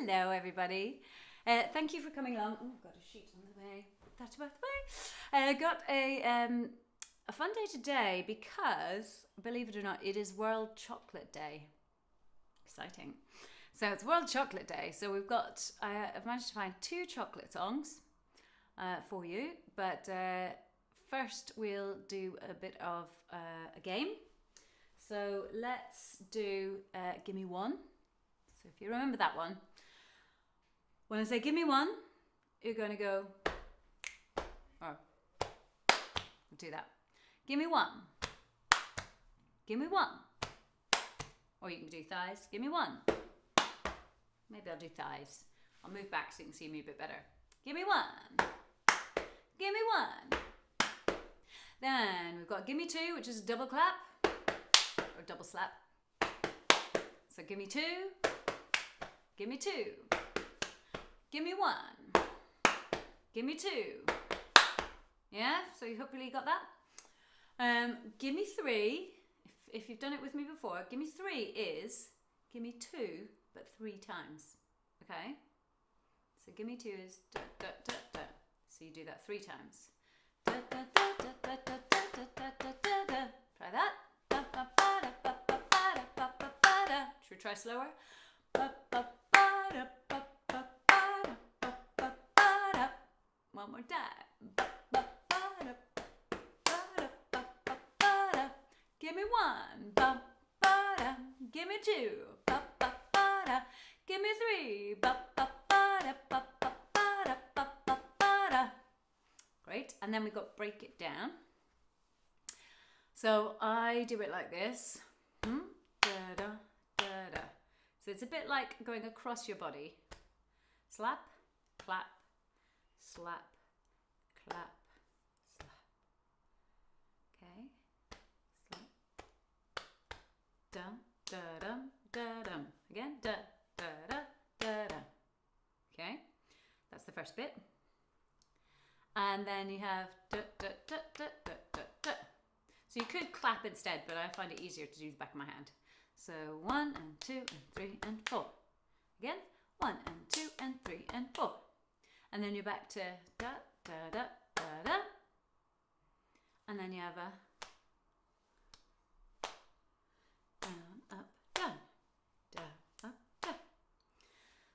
Hello, everybody. Thank you for coming along. Oh, I've got a sheet on the way. That's about the way. I got a fun day today because, believe it or not, it is World Chocolate Day. Exciting. So it's World Chocolate Day. So I've managed to find 2 chocolate songs for you. But first we'll do a bit of a game. So let's do Give Me One. So if you remember that one, when I say give me one, you're going to go, or do that. Give me one. Give me one. Or you can do thighs. Give me one. Maybe I'll do thighs. I'll move back so you can see me a bit better. Give me one. Give me one. Then we've got give me 2, which is a double clap or double slap. So give me 2. Give me 2. Give me 1. Give me 2. Yeah, so you hopefully got that. Give me 3. If you've done it with me before, give me 3 is give me 2, but 3 times. Okay? So give me 2 is da da da da. So you do that 3 times. Da da da da da da da da da da da. Try that. Da ba ba da ba ba ba da ba ba ba da. Should we try slower? Ba ba ba da ba ba ba da ba ba ba da. One more time. Ba ba ba da ba ba da ba ba ba da. Give me 1. Ba ba da. Give me 2. Ba ba ba da. Give me 3. Ba ba ba da ba ba ba da ba ba ba da. Great. And then we got break it down. So I do it like this. Da da da da. So it's a bit like going across your body. Slap, clap, slap, clap, slap. Okay. Slap. Dum, da dum, da dum. Again. Da da da da da. Okay. That's the first bit. And then you have da da da da da da da. So you could clap instead, but I find it easier to do the back of my hand. So 1 and 2 and 3 and 4. Again, 1 and 2 and 3 and 4. And then you're back to da da da da da. And then you have a down, up, down, down, up, down.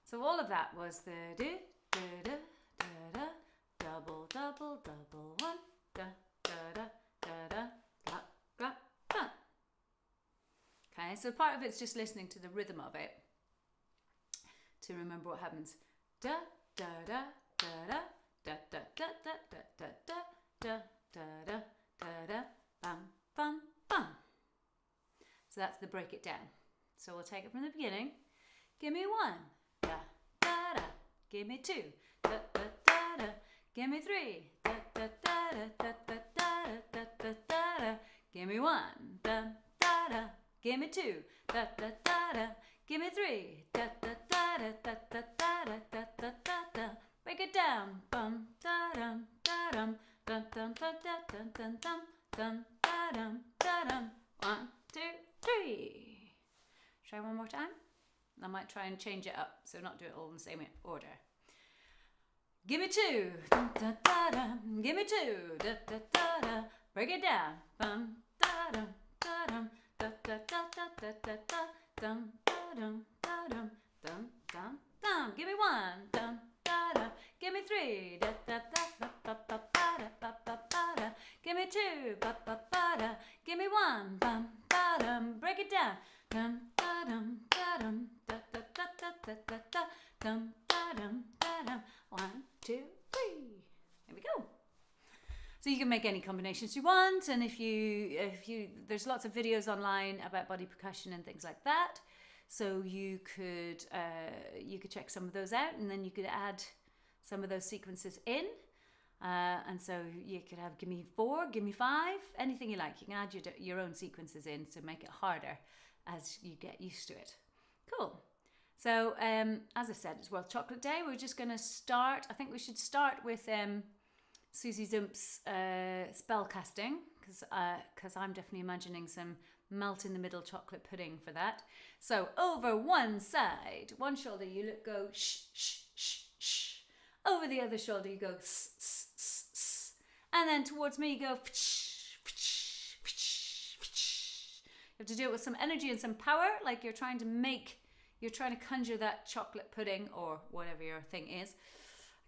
So all of that was the do, da da da da, double, double, double, 1, da da da da da, clap, clap, clap. Okay, so part of it's just listening to the rhythm of it to remember what happens. Da da da da da da da da da da da da da da da da bam bam bam. So that's the break it down. So we'll take it from the beginning. Give me 1, da da da. Give me 2, da da da da. Give me 3, da da da da da da da da da da. Give me 1, da da da. Give me 2, da da da da. Give me 3, da da da da da da da da da da da. Break it down, bum da dum da dum dum dum da da dum dum dum dum da dum da dum. 1, 2, 3. Try one more time. I might try and change it up, so not do it all in the same order. Give me 2, da da da da. Give me 2, da da da da. Break it down, bum da dum da dum. Da da da da da da da dum da dum da dum dum dum dum. Give me 1, dum da da. Give me 3, da da da ba ba ba ba da ba ba ba da. Give me 2, ba ba ba da. Give me 1, bum ba dum. Break it down, dum da dum da dum da da da da da da da dum da dum da dum. 1, 2, 3. There we go. So you can make any combinations you want, and if you there's lots of videos online about body percussion and things like that. So you could check some of those out, and then you could add some of those sequences in. And so you could have give me 4, give me 5, anything you like. You can add your own sequences in to make it harder as you get used to it. Cool. So as I said, it's World Chocolate Day. We're just going to start. I think we should start with Susie Zump's spell casting, because I'm definitely imagining some melt in the middle chocolate pudding for that. So over one side, one shoulder, you go shh, shh, shh, shh. Over the other shoulder, you go s, s, s, s. And then towards me, you go psh, psh, psh, psh. You have to do it with some energy and some power, like you're trying to conjure that chocolate pudding or whatever your thing is.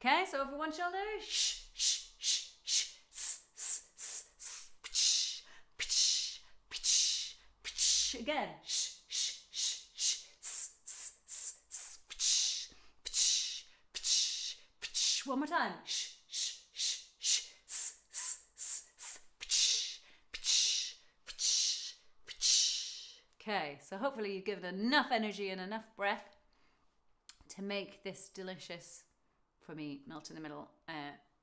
Okay, so over one shoulder, shh, shh, shh, shh, s, s, s, s, psh, psh, psh, psh. Again, shh, shh, shh, shh, s, s, s, s, psh, psh, psh, psh. One more time, shh, shh, shh, shh, s, s, s, s, psh, psh, psh, psh. Okay, so hopefully you've given enough energy and enough breath to make this delicious, for me, melt in the middle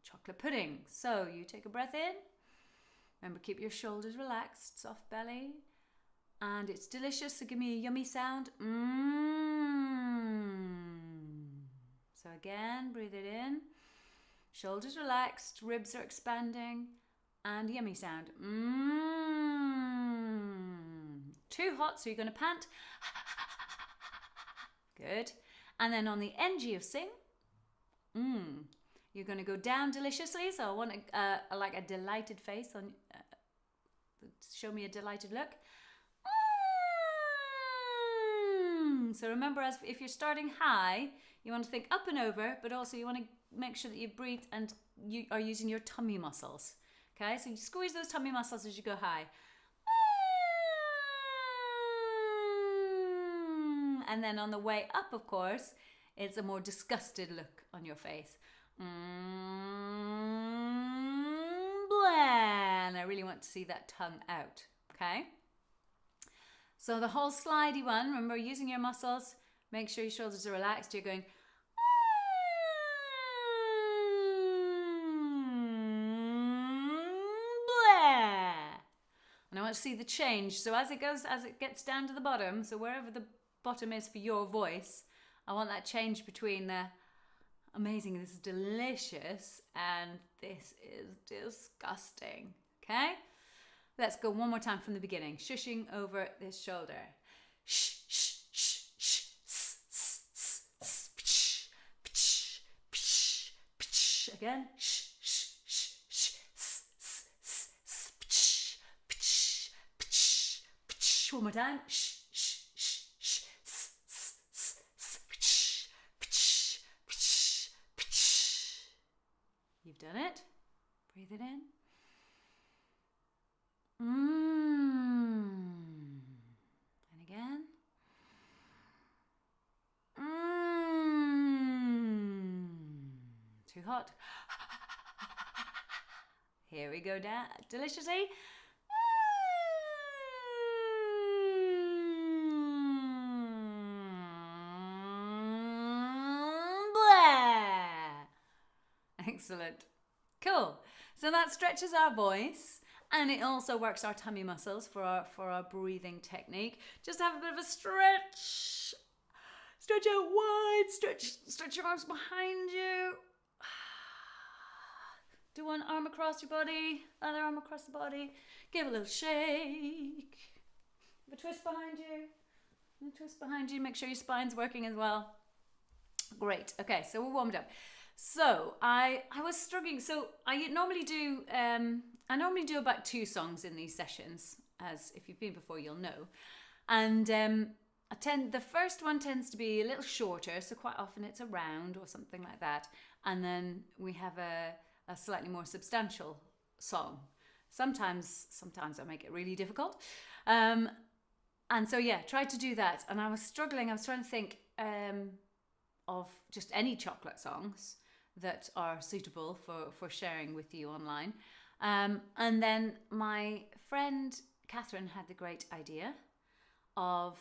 chocolate pudding. So you take a breath in. Remember, keep your shoulders relaxed, soft belly. And it's delicious, so give me a yummy sound. So again, breathe it in. Shoulders relaxed, ribs are expanding. And yummy sound. Too hot, so you're going to pant. Good. And then on the NG of sing, you're going to go down deliciously. So I want like a delighted face on. Show me a delighted look. So remember, if you're starting high, you want to think up and over, but also you want to make sure that you breathe and you are using your tummy muscles. Okay, so you squeeze those tummy muscles as you go high. And then on the way up, of course, it's a more disgusted look on your face. And I really want to see that tongue out. Okay? So the whole slidey one, remember, using your muscles, make sure your shoulders are relaxed. You're going. And I want to see the change. So as it gets down to the bottom, so wherever the bottom is for your voice, I want that change between the amazing, this is delicious, and this is disgusting. Okay? Let's go one more time from the beginning. Shushing over this shoulder. Shh, shh, shh, shh, s, s, s, s, psh, psh, psh, psh. Again. Shh, shh, shh, shh, s, s, s, s, psh, psh, psh, psh. One more time. Shh, shh, shh, shh, s, s, s, s, psh, psh, psh, psh. You've done it. Breathe it in. And again. Too hot. Here we go down deliciously. Excellent. Cool. So that stretches our voice. And it also works our tummy muscles for our breathing technique. Just have a bit of a stretch. Stretch out wide. Stretch your arms behind you. Do one arm across your body, other arm across the body. Give a little shake. Have a twist behind you. And a twist behind you. Make sure your spine's working as well. Great. Okay, so we're warmed up. So I was struggling. So I normally do about 2 songs in these sessions, as if you've been before, you'll know. And the first one tends to be a little shorter, so quite often it's a round or something like that. And then we have a slightly more substantial song. Sometimes I make it really difficult. And so, yeah, try to do that. And I was struggling. I was trying to think of just any chocolate songs that are suitable for sharing with you online. And then my friend Catherine had the great idea of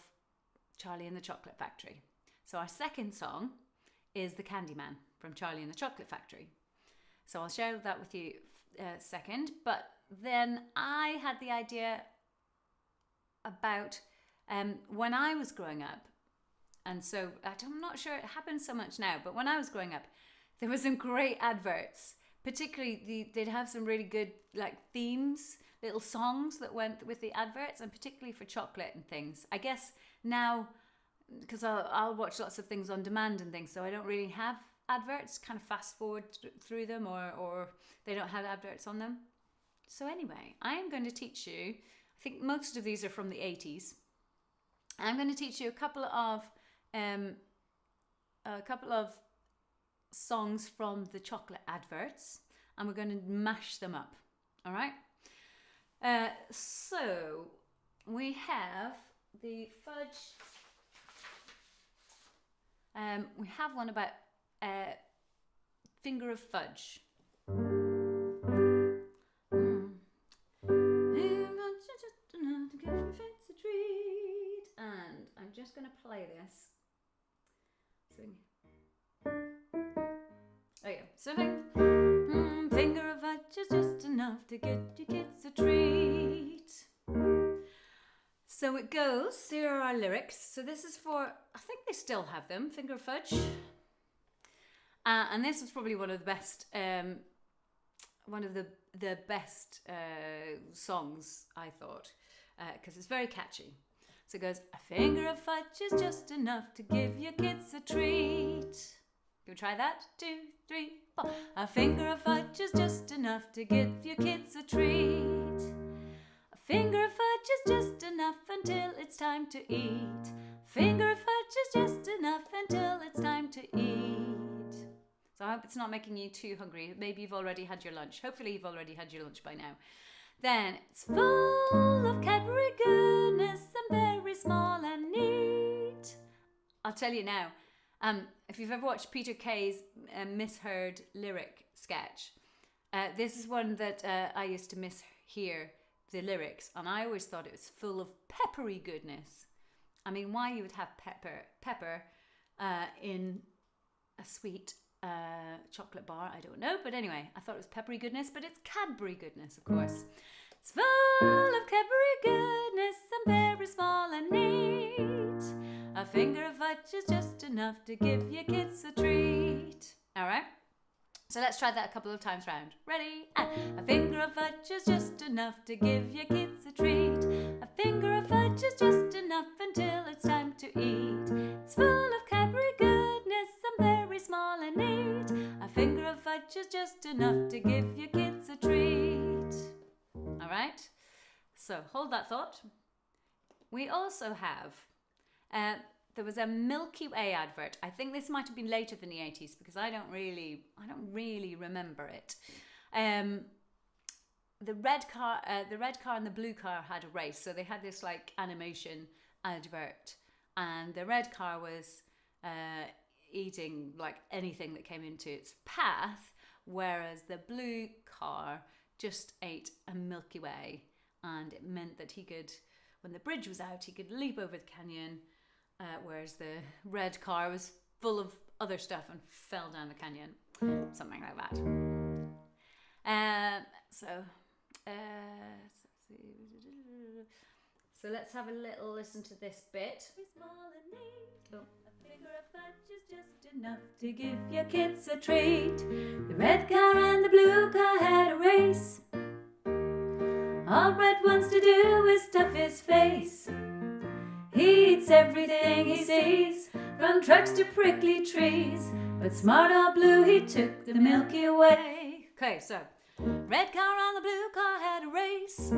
Charlie and the Chocolate Factory. So our second song is the Candyman from Charlie and the Chocolate Factory. So I'll share that with you second. But then I had the idea about when I was growing up. And so I'm not sure it happens so much now, but when I was growing up, there were some great adverts particularly they'd have some really good like themes, little songs that went with the adverts, and particularly for chocolate and things. I guess now, because I'll watch lots of things on demand and things, so I don't really have adverts, kind of fast forward through them, or they don't have adverts on them. So anyway, I am going to teach you, I think most of these are from the 80s. I'm going to teach you a couple of songs from the chocolate adverts, and we're going to mash them up. All right. So we have the fudge. We have one about finger of fudge. And I'm just going to play this. Oh yeah, so finger of fudge is just enough to get your kids a treat. So it goes, here are our lyrics. So this is for, I think they still have them, finger of fudge. And this was probably one of the best, songs, I thought, because it's very catchy. So it goes, a finger of fudge is just enough to give your kids a treat. Can we try that? 2, 3, 4. A finger of fudge is just enough to give your kids a treat. A finger of fudge is just enough until it's time to eat. Finger of fudge is just enough until it's time to eat. So I hope it's not making you too hungry. Maybe you've already had your lunch. Hopefully you've already had your lunch by now. Then it's full of Cadbury goodness and very small and neat. I'll tell you now, if you've ever watched Peter Kay's misheard lyric sketch, this is one that I used to mishear the lyrics, and I always thought it was full of peppery goodness. I mean, why you would have pepper in a sweet chocolate bar, I don't know, but anyway, I thought it was peppery goodness, but it's Cadbury goodness, of course. It's full of Cadbury goodness and very small and neat. A finger of fudge is just enough to give your kids a treat. All right, so let's try that a couple of times round. Ready? A finger of fudge is just enough to give your kids a treat. A finger of fudge is just enough until it's time to eat. It's full of Cadbury goodness and very small and neat. A finger of fudge is just enough to give your kids a treat. All right, so hold that thought. We also have, there was a Milky Way advert. I think this might have been later than the 80s because I don't really remember it. The red car and the blue car had a race, so they had this like animation advert, and the red car was eating like anything that came into its path, whereas the blue car just ate a Milky Way, and it meant that he could, when the bridge was out, he could leap over the canyon, whereas the red car was full of other stuff and fell down the canyon, something like that. So let's have a little listen to this bit. Oh. A finger of fudge is just enough to give your kids a treat. The red car and the blue car had a race. All Red wants to do is stuff his face. He eats everything he sees, from trucks to prickly trees. But smart old Blue, he took the Milky Way. Okay, so red car and the blue car had a race.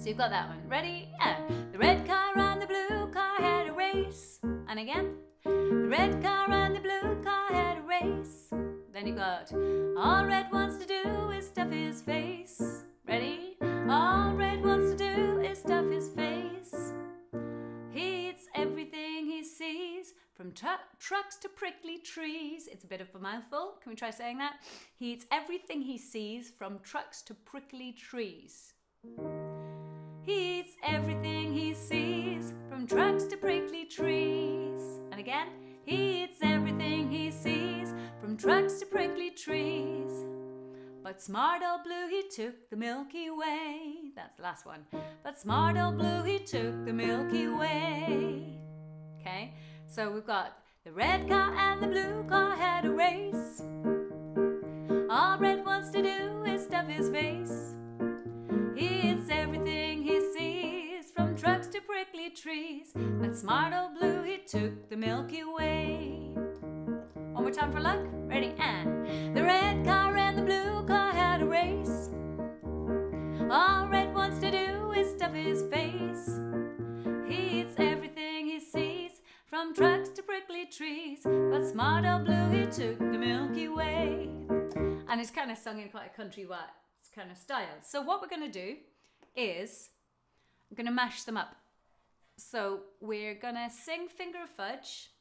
So you've got that one. Ready? Yeah. The red car and the blue car had a race. And again. The red car and the blue car had a race. Then you got all Red wants to do is stuff his face. Ready? All Red wants to do is stuff his face. He eats everything he sees, from trucks to prickly trees. It's a bit of a mouthful. Can we try saying that? He eats everything he sees, from trucks to prickly trees. He eats everything he sees, from trucks to prickly trees. And again, he eats everything he sees, from trucks to prickly trees. But smart old Blue, he took the Milky Way. That's the last one. But smart old Blue, he took the Milky Way. Okay, so we've got the red car and the blue car had a race. All Red wants to do is stuff his face. He eats everything he sees, from trucks to prickly trees. But smart old Blue, he took the Milky Way. One more time for luck. Ready? And the red car and the blue car had a race. All Red wants to do is stuff his face. He eats everything he sees, from trucks to prickly trees. But smart old Blue, he took the Milky Way. And it's kind of sung in quite a country kind of style. So what we're going to do is I'm going to mash them up. So we're going to sing Finger of Fudge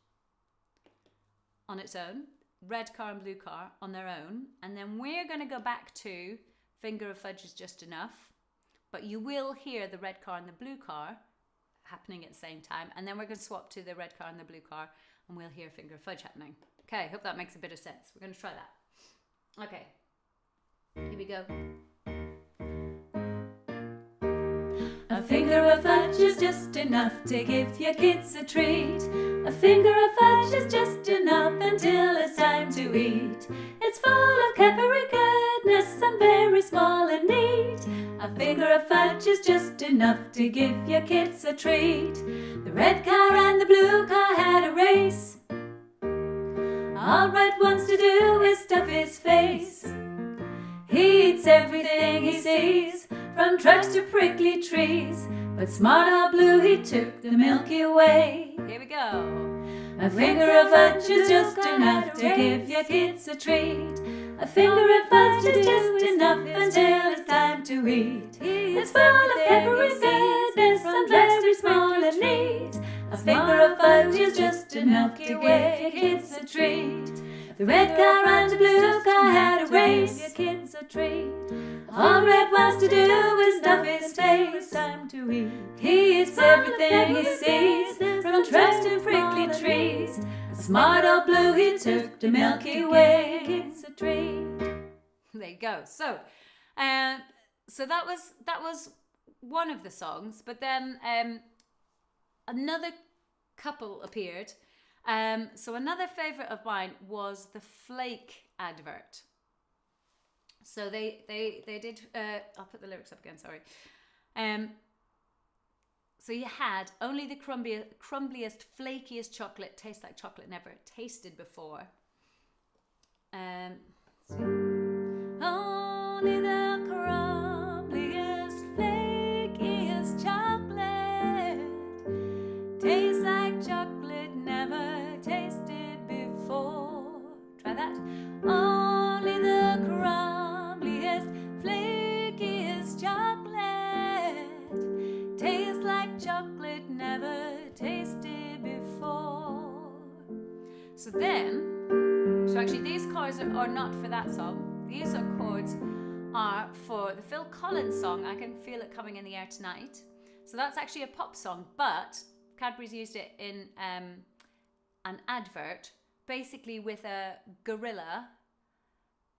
on its own, Red Car and Blue Car on their own, and then we're going to go back to Finger of Fudge is Just Enough, but you will hear the Red Car and the Blue Car happening at the same time, and then we're going to swap to the Red Car and the Blue Car, and we'll hear Finger of Fudge happening. Okay, hope that makes a bit of sense. We're going to try that. Okay, here we go. A finger of fudge is just enough to give your kids a treat. A finger of fudge is just enough until it's time to eat. It's full of peppery goodness and very small and neat. A finger of fudge is just enough to give your kids a treat. The red car and the blue car had a race. All Red wants to do is stuff his face. He eats everything he sees, from trucks to prickly trees. But smart old Blue, he took the Milky Way. Here we go. A finger of fudge is just enough to give your kids a treat. A finger of fudge is just enough until it's time to eat. It's full of peppery goodness and very small and neat. A finger of fudge is just enough to give your kids a treat. The red car and the blue car had a race. Your kids a treat. All Red wants to do is stuff his face. Time to eat. He eats everything he sees, from trucks to prickly trees. Smart old Blue, he took the Milky Way. Kids a treat. There you go. So that was one of the songs, but then another couple appeared. So another favourite of mine was the Flake advert. So they did. I'll put the lyrics up again. Sorry. So you had only the crumbliest, flakiest chocolate tastes like chocolate never tasted before. Only the crumbliest, flakiest chocolate tastes like chocolate never tasted before. Try that. Only the crumbliest, flakiest chocolate tastes like chocolate never tasted before. So actually these chords are not for that song. These chords are for the Phil Collins song, I Can Feel It Coming in the Air Tonight. So that's actually a pop song, but Cadbury's used it in an advert, basically with a gorilla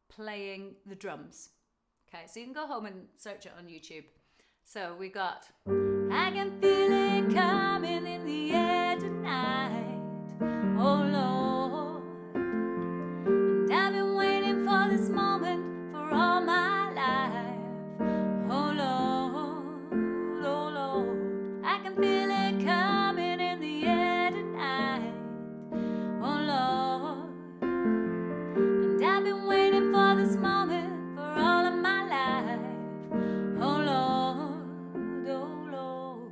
playing the drums. Okay, so you can go home and search it on YouTube. So we got, I can feel it coming in the air tonight, oh Lord. And I've been waiting for this moment for all my life, oh Lord, oh Lord. I can feel it coming in the air tonight, oh Lord. And I've been waiting for this moment for all of my life, oh Lord, oh Lord.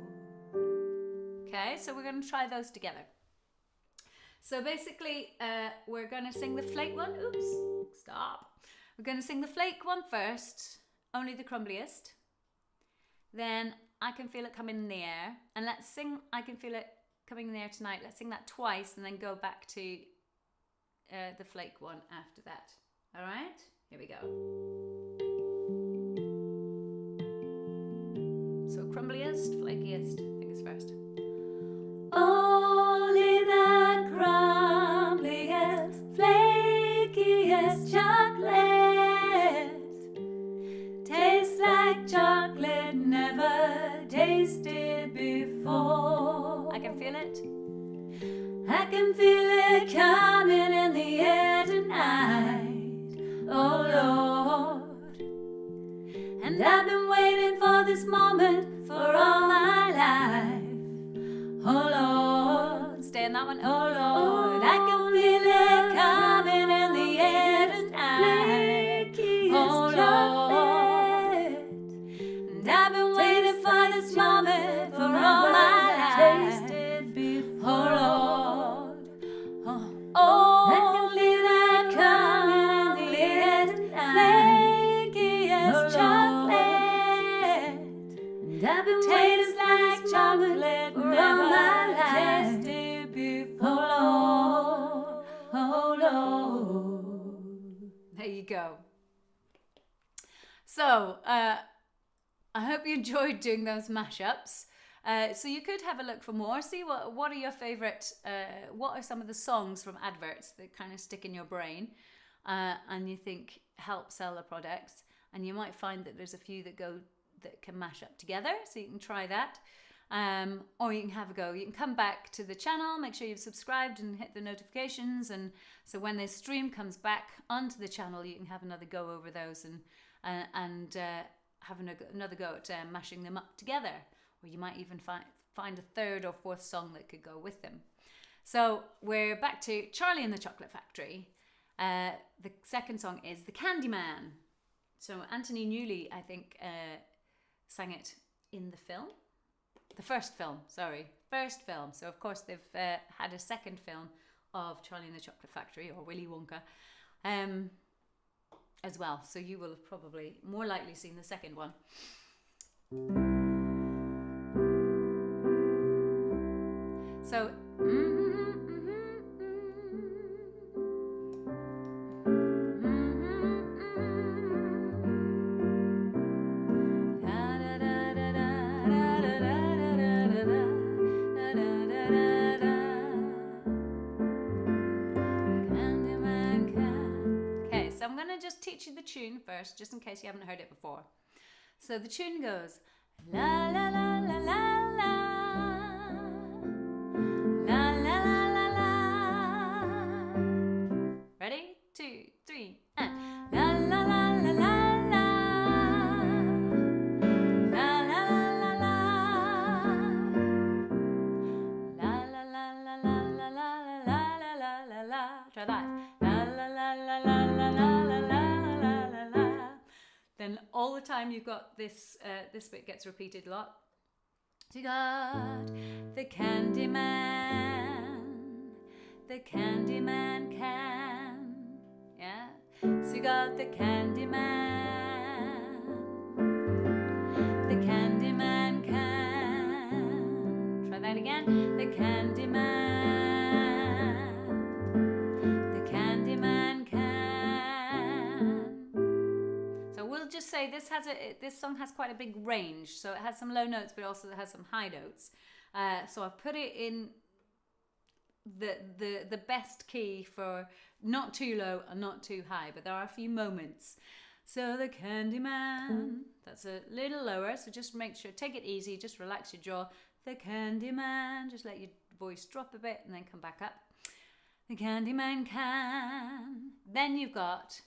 Okay, so we're going to try those together. So basically, we're going to sing the Flake one. Oops, stop. We're going to sing the Flake one first, only the crumbliest. Then I Can Feel It Coming in the Air. And let's sing I Can Feel It Coming in the Air Tonight. Let's sing that twice and then go back to the Flake one after that. All right? Here we go. So crumbliest, flakiest, fingers first. Only the crumbliest, flakiest chocolate tastes like chocolate never tasted before. I can feel it. I can feel it coming in the air tonight, oh Lord. And I've been waiting for this moment for all my life. Oh Lord, stay in that one. Oh Lord, I can feel it coming in the air tonight. Oh Lord, and I've been waiting for this moment for all my life. Oh Lord, oh, I can feel that coming in the air tonight. Flaky as chocolate, and I've been waiting like chocolate for all my life. Oh Lord. There you go. So, I hope you enjoyed doing those mashups. So you could have a look for more. See what are your favourite, what are some of the songs from adverts that kind of stick in your brain and you think help sell the products. And you might find that there's a few that can mash up together. So you can try that. Or you can have a go. You can come back to the channel, make sure you've subscribed and hit the notifications. And so when the stream comes back onto the channel, you can have another go over those and have another go at mashing them up together. Or you might even find a third or fourth song that could go with them. So we're back to Charlie and the Chocolate Factory. The second song is The Candyman. So Anthony Newley, I think, sang it in the film. The first film. So of course they've had a second film of Charlie and the Chocolate Factory, or Willy Wonka, as well. So you will have probably more likely seen the second one. So, Okay, so I'm going to just teach you the tune first, just in case you haven't heard it before. So the tune goes, la la la la la la. Ready? 2, 3, and la la la la la la. La la la la la. La la la la la la la la la la la. Try that. La la la la la la la la la la la. Then all the time you've got this this bit gets repeated a lot. So you got the Candyman. The Candyman can, yeah. So you got the Candyman. The Candyman can. Try that again. The Candyman. The Candyman can. So we'll just say this song has quite a big range. So it has some low notes, but also it has some high notes. So I've put it in the best key for not too low and not too high, but there are a few moments. So the Candyman, that's a little lower, so just make sure, take it easy, just relax your jaw. The Candyman, just let your voice drop a bit and then come back up. The Candyman can. Then you've got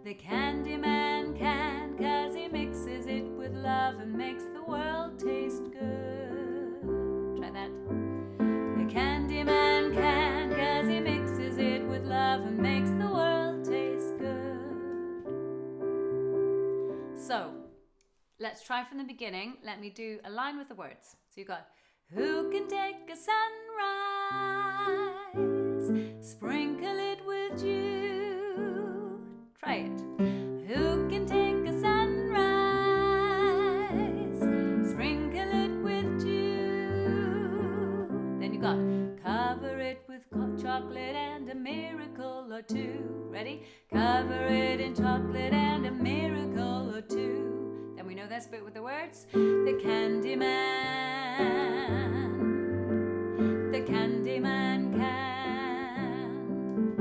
the Candyman can, 'cause he mixes it with love and makes the world taste good. Try that. The Candyman can, 'cause he mixes it with love and makes the world taste good. So, let's try from the beginning. Let me do a line with the words. So you got, who can take a sunrise, sprinkle it with dew. Try it. Who can take a sunrise, sprinkle it with dew. Then you got, cover it with chocolate and a miracle or two. Ready? Cover it in chocolate and a miracle or two. Then we know this bit with the words. The Candyman. The Candyman can.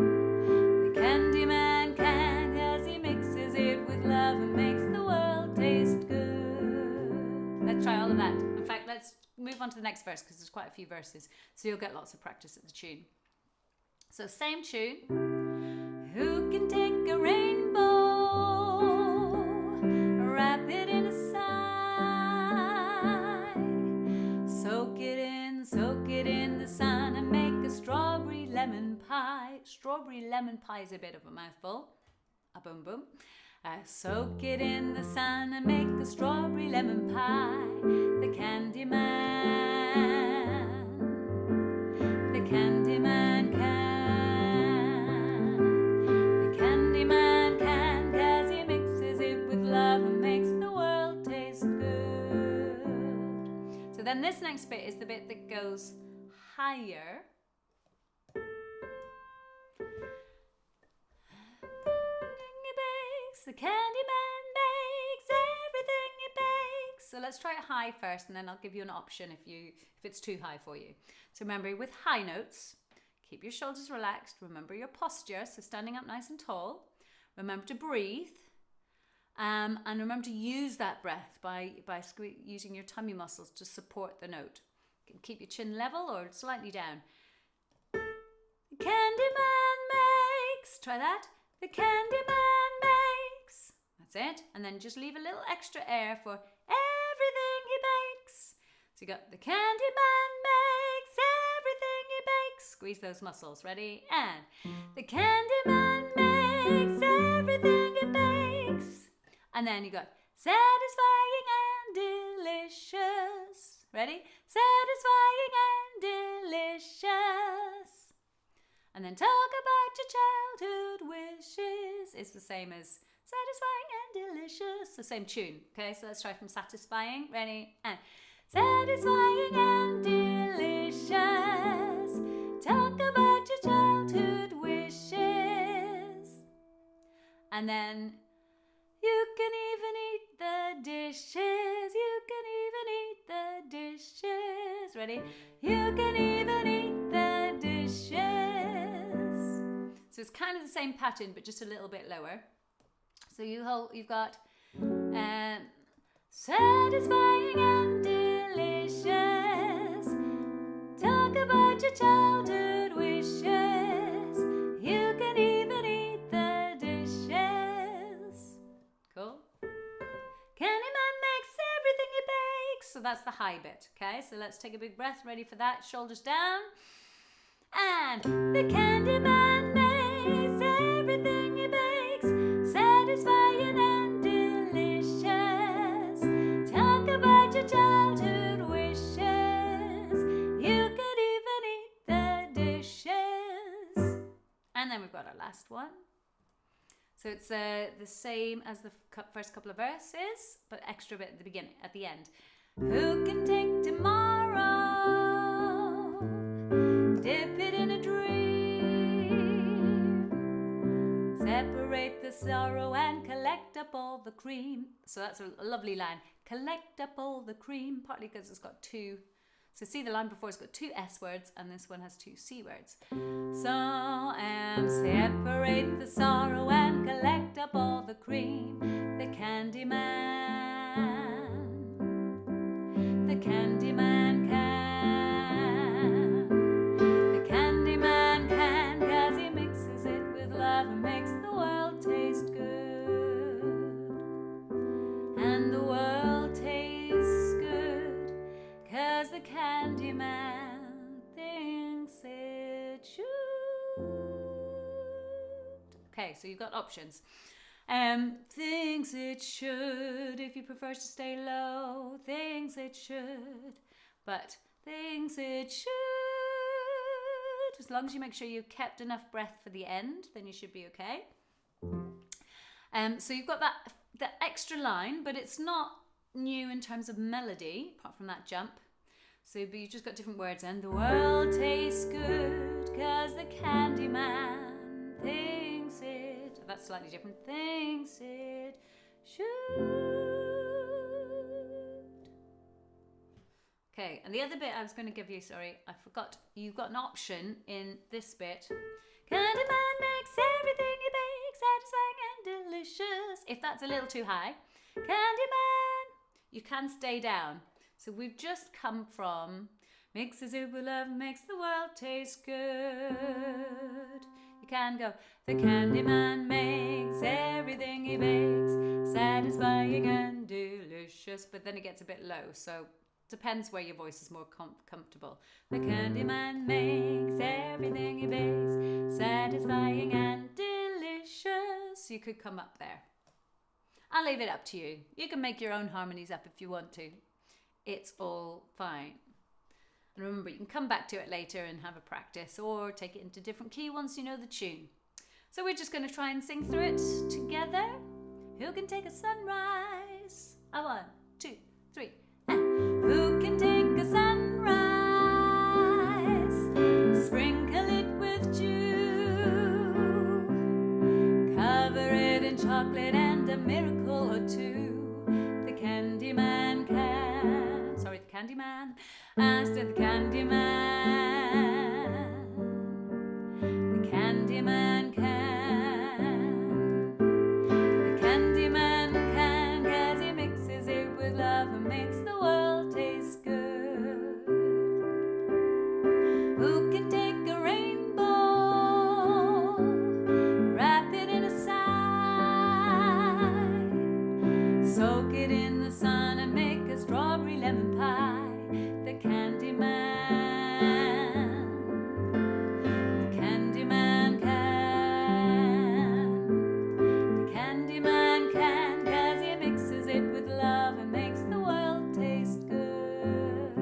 The Candyman can, 'cause he mixes it with love and makes the world taste good. Let's try all of that. In fact, let's move on to the next verse, because there's quite a few verses, so you'll get lots of practice at the tune. So same tune. Who can take a rainbow, strawberry lemon pie is a bit of a mouthful. A boom boom. Soak it in the sun and make a strawberry lemon pie. The Candyman. The Candyman can. The Candyman can, 'cause he mixes it with love and makes the world taste good. So then this next bit is the bit that goes higher. The Candyman makes everything he bakes. So let's try it high first, and then I'll give you an option if it's too high for you. So remember, with high notes, keep your shoulders relaxed. Remember your posture, so standing up nice and tall. Remember to breathe, and remember to use that breath by using your tummy muscles to support the note. Keep your chin level or slightly down. The Candyman makes. Try that. The Candyman makes. That's it. And then just leave a little extra air for everything he bakes. So you got the Candyman makes everything he bakes. Squeeze those muscles. Ready? And the Candyman makes everything he bakes. And then you got satisfying and delicious. Ready? Satisfying and delicious. And then talk about your childhood wishes. It's the same as satisfying and delicious. The same tune. Okay, so let's try from satisfying. Ready? And satisfying and delicious. Talk about your childhood wishes. And then you can even eat the dishes. You can even eat the dishes. Ready? You can even eat the dishes. So it's kind of the same pattern, but just a little bit lower. So you've got satisfying and delicious. Talk about your childhood wishes. You can even eat the dishes. Cool. Candyman makes everything he bakes. So that's the high bit. Okay, so let's take a big breath. Ready for that? Shoulders down. And the Candyman makes everything he bakes satisfying and delicious. Talk about your childhood wishes. You could even eat the dishes. And then we've got our last one. So it's the same as the first couple of verses, but extra bit at the beginning, at the end. Who can take tomorrow? Dip it in a dream. Separate the sorrow and collect up all the cream. So that's a lovely line. Collect up all the cream, partly because it's got two. So see the line before, it's got two S words, and this one has two C words. So separate the sorrow and collect up all the cream. The Candyman. The Candyman can. The Candyman can, 'cause he mixes it with love and makes the world taste good. And the world tastes good 'cause the Candyman thinks it should. Okay, so you've got options. Thinks it should, if you prefer to stay low. Thinks it should, but thinks it should. As long as you make sure you've kept enough breath for the end, then you should be okay. So you've got that extra line, but it's not new in terms of melody, apart from that jump. So, but you've just got different words. And the world tastes good 'cause the Candyman thinks it. That's slightly different. Thinks it should. Okay, and the other bit I was going to give you, sorry, I forgot. You've got an option in this bit. Candyman makes everything he bakes satisfying and delicious. If that's a little too high, Candyman, you can stay down. So we've just come from mixes it with love, makes the world taste good. You can go, the Candyman makes everything he bakes satisfying and delicious, but then it gets a bit low. So Depends where your voice is more comfortable. The Candyman makes everything he bakes satisfying and delicious. You could come up there. I'll leave it up to you. You can make your own harmonies up if you want to. It's all fine. And remember, you can come back to it later and have a practice or take it into different key once you know the tune. So we're just going to try and sing through it together. Who can take a sunrise? 1, 2, 3. Who can take a sunrise? Sprinkle it with dew. Cover it in chocolate and a miracle or two. The Candyman can. Sorry, the Candyman. As to the Candyman. The Candyman can. The Candyman can, 'cause he mixes it with love and makes the world taste good. Who can take a rainbow, wrap it in a sigh, soak it in the sun and make a strawberry lemon pie? The Candyman, the Candyman can. The Candyman can, 'cause he mixes it with love and makes the world taste good.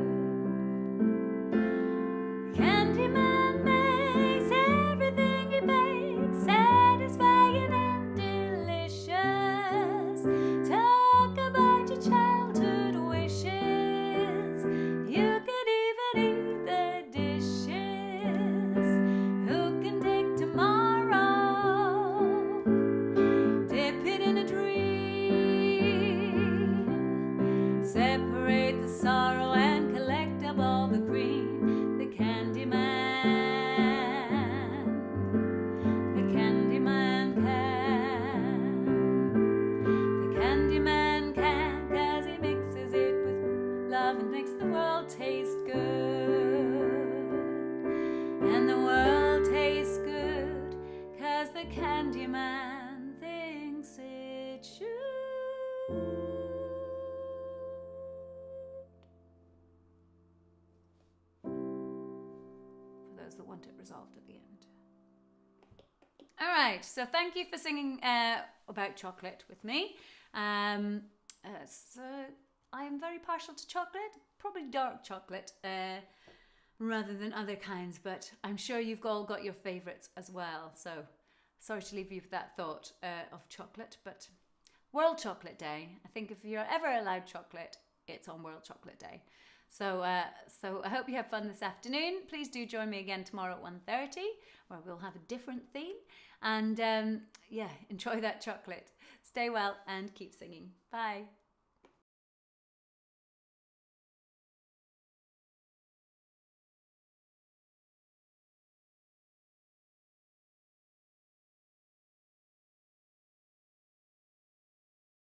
The Candyman makes everything he bakes satisfying and delicious. Talk about your childhood wishes. You could even eat the dishes. Who can take tomorrow, dip it in a dream, separate the sorrow and collect up all the cream? The Candyman, the Candyman can. The Candyman can, 'cause he mixes it with love and makes the world taste good. And the world tastes good, 'cause the Candyman thinks it should. For those that want it resolved at the end. All right, so thank you for singing about chocolate with me. So I am very partial to chocolate, probably dark chocolate rather than other kinds, but I'm sure you've all got your favourites as well. So sorry to leave you with that thought of chocolate, but World Chocolate Day. I think if you're ever allowed chocolate, it's on World Chocolate Day. So I hope you have fun this afternoon. Please do join me again tomorrow at 1:30, where we'll have a different theme. And enjoy that chocolate. Stay well and keep singing. Bye.